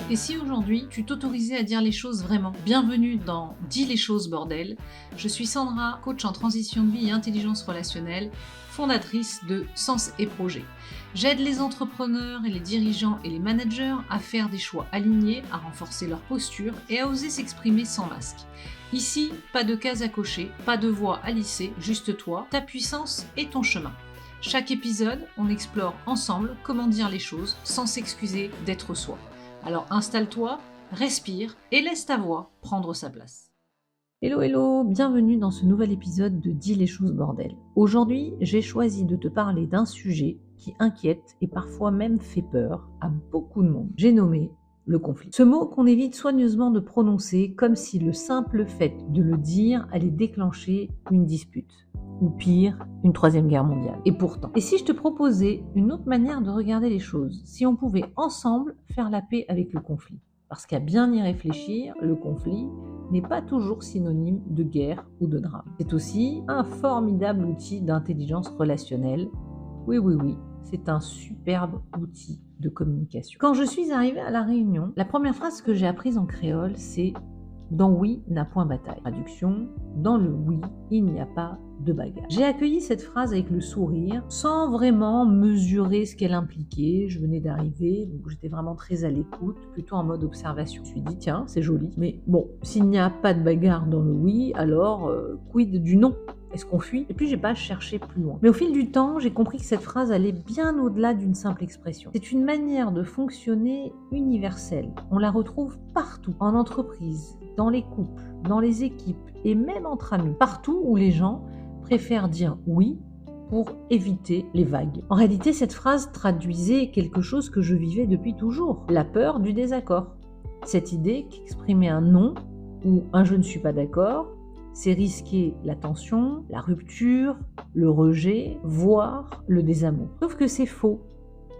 Et si aujourd'hui tu t'autorisais à dire les choses vraiment? Bienvenue dans Dis les choses bordel. Je suis Sandra, coach en transition de vie et intelligence relationnelle, fondatrice de Sens et Projet. J'aide les entrepreneurs et les dirigeants et les managers à faire des choix alignés, à renforcer leur posture et à oser s'exprimer sans masque. Ici, pas de cases à cocher, pas de voix à lisser, juste toi, ta puissance et ton chemin. Chaque épisode, on explore ensemble comment dire les choses sans s'excuser d'être soi. Alors installe-toi, respire et laisse ta voix prendre sa place. Hello hello, bienvenue dans ce nouvel épisode de Dis les choses bordel. Aujourd'hui, j'ai choisi de te parler d'un sujet qui inquiète et parfois même fait peur à beaucoup de monde. J'ai nommé le conflit. Ce mot qu'on évite soigneusement de prononcer comme si le simple fait de le dire allait déclencher une dispute. Ou pire, une troisième guerre mondiale. Et pourtant. Et si je te proposais une autre manière de regarder les choses, si on pouvait ensemble faire la paix avec le conflit? Parce qu'à bien y réfléchir, le conflit n'est pas toujours synonyme de guerre ou de drame. C'est aussi un formidable outil d'intelligence relationnelle. Oui, c'est un superbe outil de communication. Quand je suis arrivée à La Réunion, la première phrase que j'ai apprise en créole, c'est « Dans oui n'a point bataille ». Traduction, dans le oui, il n'y a pas de bagarre. J'ai accueilli cette phrase avec le sourire, sans vraiment mesurer ce qu'elle impliquait. Je venais d'arriver, donc j'étais vraiment très à l'écoute, plutôt en mode observation. Je me suis dit, tiens, c'est joli, mais bon, s'il n'y a pas de bagarre dans le oui, alors quid du non ? Est-ce qu'on fuit ? Et puis j'ai pas cherché plus loin. Mais au fil du temps, j'ai compris que cette phrase allait bien au-delà d'une simple expression. C'est une manière de fonctionner universelle. On la retrouve partout, en entreprise, dans les couples, dans les équipes et même entre amis. Partout où les gens préfèrent dire oui pour éviter les vagues. En réalité, cette phrase traduisait quelque chose que je vivais depuis toujours, la peur du désaccord. Cette idée qu'exprimer un non ou un je ne suis pas d'accord, c'est risquer la tension, la rupture, le rejet, voire le désamour. Sauf que c'est faux.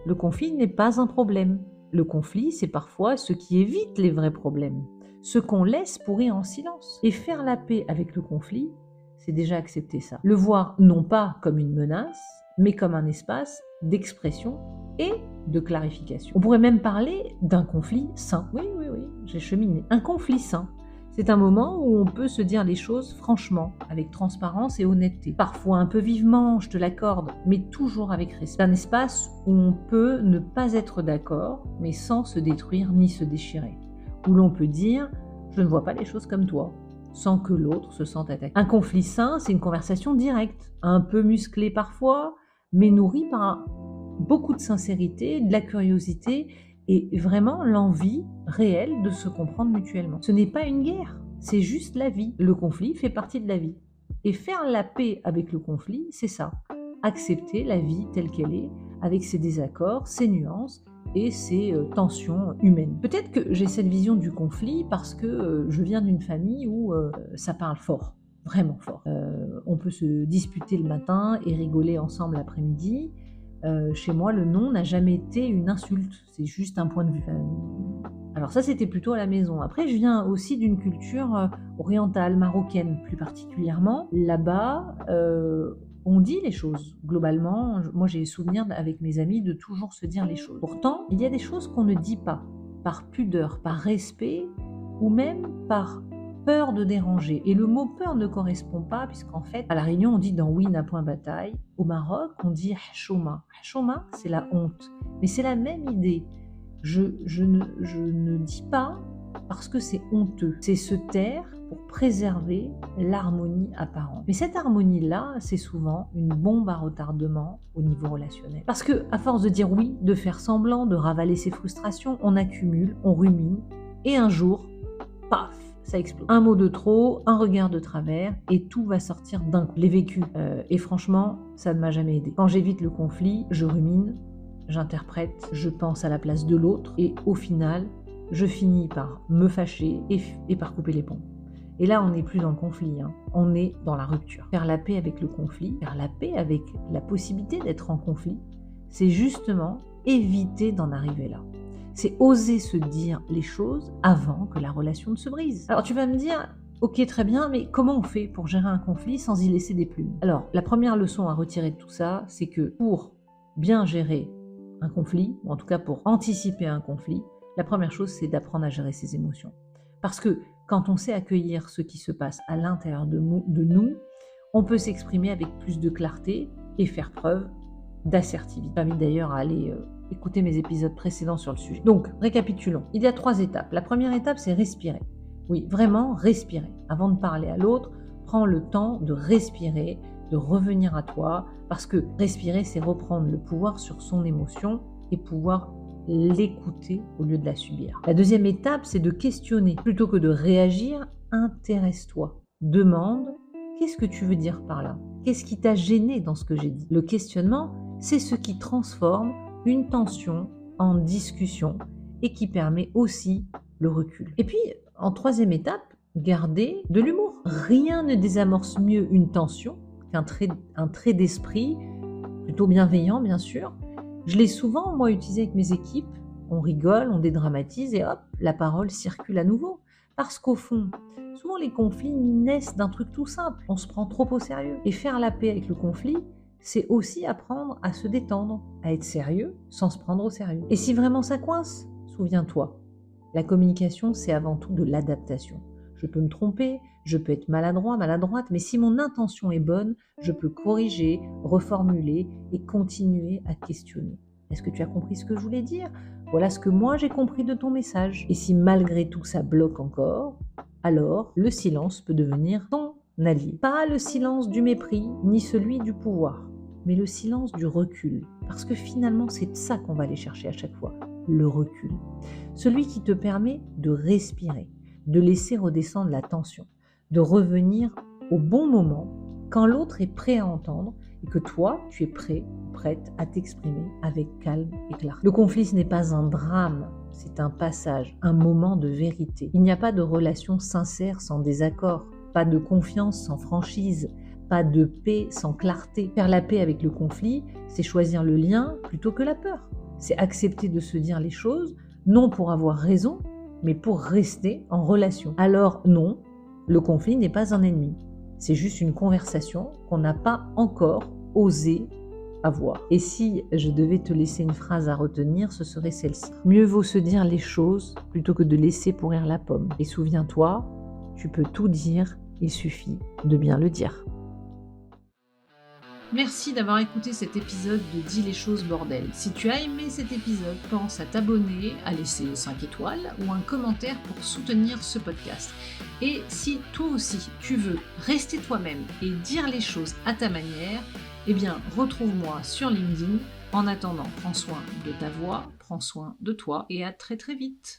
Le conflit n'est pas un problème. Le conflit, c'est parfois ce qui évite les vrais problèmes, ce qu'on laisse pourrir en silence. Et faire la paix avec le conflit, c'est déjà accepter ça. Le voir non pas comme une menace, mais comme un espace d'expression et de clarification. On pourrait même parler d'un conflit sain. Oui, j'ai cheminé. Un conflit sain. C'est un moment où on peut se dire les choses franchement, avec transparence et honnêteté. Parfois un peu vivement, je te l'accorde, mais toujours avec respect. C'est un espace où on peut ne pas être d'accord, mais sans se détruire ni se déchirer. Où l'on peut dire « je ne vois pas les choses comme toi », sans que l'autre se sente attaqué. Un conflit sain, c'est une conversation directe, un peu musclée parfois, mais nourrie par beaucoup de sincérité, de la curiosité et vraiment l'envie réelle de se comprendre mutuellement. Ce n'est pas une guerre, c'est juste la vie. Le conflit fait partie de la vie. Et faire la paix avec le conflit, c'est ça. Accepter la vie telle qu'elle est, avec ses désaccords, ses nuances et ses tensions humaines. Peut-être que j'ai cette vision du conflit parce que je viens d'une famille où ça parle fort, vraiment fort. On peut se disputer le matin et rigoler ensemble l'après-midi. Chez moi, le non n'a jamais été une insulte, c'est juste un point de vue. Alors ça, c'était plutôt à la maison. Après, je viens aussi d'une culture orientale, marocaine plus particulièrement. Là-bas, on dit les choses. Globalement, moi j'ai souvenir avec mes amis de toujours se dire les choses. Pourtant, il y a des choses qu'on ne dit pas, par pudeur, par respect, ou même par peur de déranger. Et le mot peur ne correspond pas, puisqu'en fait, à La Réunion, on dit dans oui n'a point bataille. Au Maroc, on dit hachoma. Hachoma, c'est la honte. Mais c'est la même idée. Je ne dis pas parce que c'est honteux. C'est se taire pour préserver l'harmonie apparente. Mais cette harmonie-là, c'est souvent une bombe à retardement au niveau relationnel. Parce que, à force de dire oui, de faire semblant, de ravaler ses frustrations, on accumule, on rumine, et un jour, paf, ça explose. Un mot de trop, un regard de travers, et tout va sortir d'un coup. Je l'ai vécu, et franchement, ça ne m'a jamais aidé. Quand j'évite le conflit, je rumine, j'interprète, je pense à la place de l'autre, et au final, je finis par me fâcher et par couper les ponts. Et là, on n'est plus dans le conflit, on est dans la rupture. Faire la paix avec le conflit, faire la paix avec la possibilité d'être en conflit, c'est justement éviter d'en arriver là. C'est oser se dire les choses avant que la relation ne se brise. Alors tu vas me dire, ok très bien, mais comment on fait pour gérer un conflit sans y laisser des plumes ? Alors la première leçon à retirer de tout ça, c'est que pour bien gérer un conflit, ou en tout cas pour anticiper un conflit, La première chose, c'est d'apprendre à gérer ses émotions. Parce que quand on sait accueillir ce qui se passe à l'intérieur de nous, on peut s'exprimer avec plus de clarté et faire preuve d'assertivité. Je t'invite d'ailleurs à aller écouter mes épisodes précédents sur le sujet. Donc, récapitulons. Il y a 3 étapes. La première étape, c'est respirer. Oui, vraiment respirer. Avant de parler à l'autre, prends le temps de respirer, de revenir à toi, parce que respirer, c'est reprendre le pouvoir sur son émotion et pouvoir l'écouter au lieu de la subir. La deuxième étape, c'est de questionner. Plutôt que de réagir, intéresse-toi. Demande, qu'est-ce que tu veux dire par là? Qu'est-ce qui t'a gêné dans ce que j'ai dit? Le questionnement, c'est ce qui transforme une tension en discussion et qui permet aussi le recul. Et puis, en troisième étape, garder de l'humour. Rien ne désamorce mieux une tension qu'un trait d'esprit, plutôt bienveillant bien sûr. Je l'ai souvent, moi, utilisé avec mes équipes. On rigole, on dédramatise et hop, la parole circule à nouveau. Parce qu'au fond, souvent les conflits naissent d'un truc tout simple. On se prend trop au sérieux. Et faire la paix avec le conflit, c'est aussi apprendre à se détendre, à être sérieux sans se prendre au sérieux. Et si vraiment ça coince, souviens-toi, la communication, c'est avant tout de l'adaptation. Je peux me tromper, je peux être maladroit, maladroite, mais si mon intention est bonne, je peux corriger, reformuler et continuer à questionner. Est-ce que tu as compris ce que je voulais dire? Voilà ce que moi j'ai compris de ton message. Et si malgré tout ça bloque encore, alors le silence peut devenir ton allié. Pas le silence du mépris, ni celui du pouvoir, mais le silence du recul. Parce que finalement, c'est ça qu'on va aller chercher à chaque fois, le recul. Celui qui te permet de respirer, de laisser redescendre la tension, de revenir au bon moment quand l'autre est prêt à entendre et que toi, tu es prêt, prête à t'exprimer avec calme et clarté. Le conflit, ce n'est pas un drame, c'est un passage, un moment de vérité. Il n'y a pas de relation sincère sans désaccord, pas de confiance sans franchise, pas de paix sans clarté. Faire la paix avec le conflit, c'est choisir le lien plutôt que la peur. C'est accepter de se dire les choses, non pour avoir raison, mais pour rester en relation. Alors non, le conflit n'est pas un ennemi. C'est juste une conversation qu'on n'a pas encore osé avoir. Et si je devais te laisser une phrase à retenir, ce serait celle-ci. Mieux vaut se dire les choses plutôt que de laisser pourrir la pomme. Et souviens-toi, tu peux tout dire, il suffit de bien le dire. Merci d'avoir écouté cet épisode de Dis les choses bordel. Si tu as aimé cet épisode, pense à t'abonner, à laisser 5 étoiles ou un commentaire pour soutenir ce podcast. Et si toi aussi tu veux rester toi-même et dire les choses à ta manière, eh bien retrouve-moi sur LinkedIn. En attendant, prends soin de ta voix, prends soin de toi et à très très vite.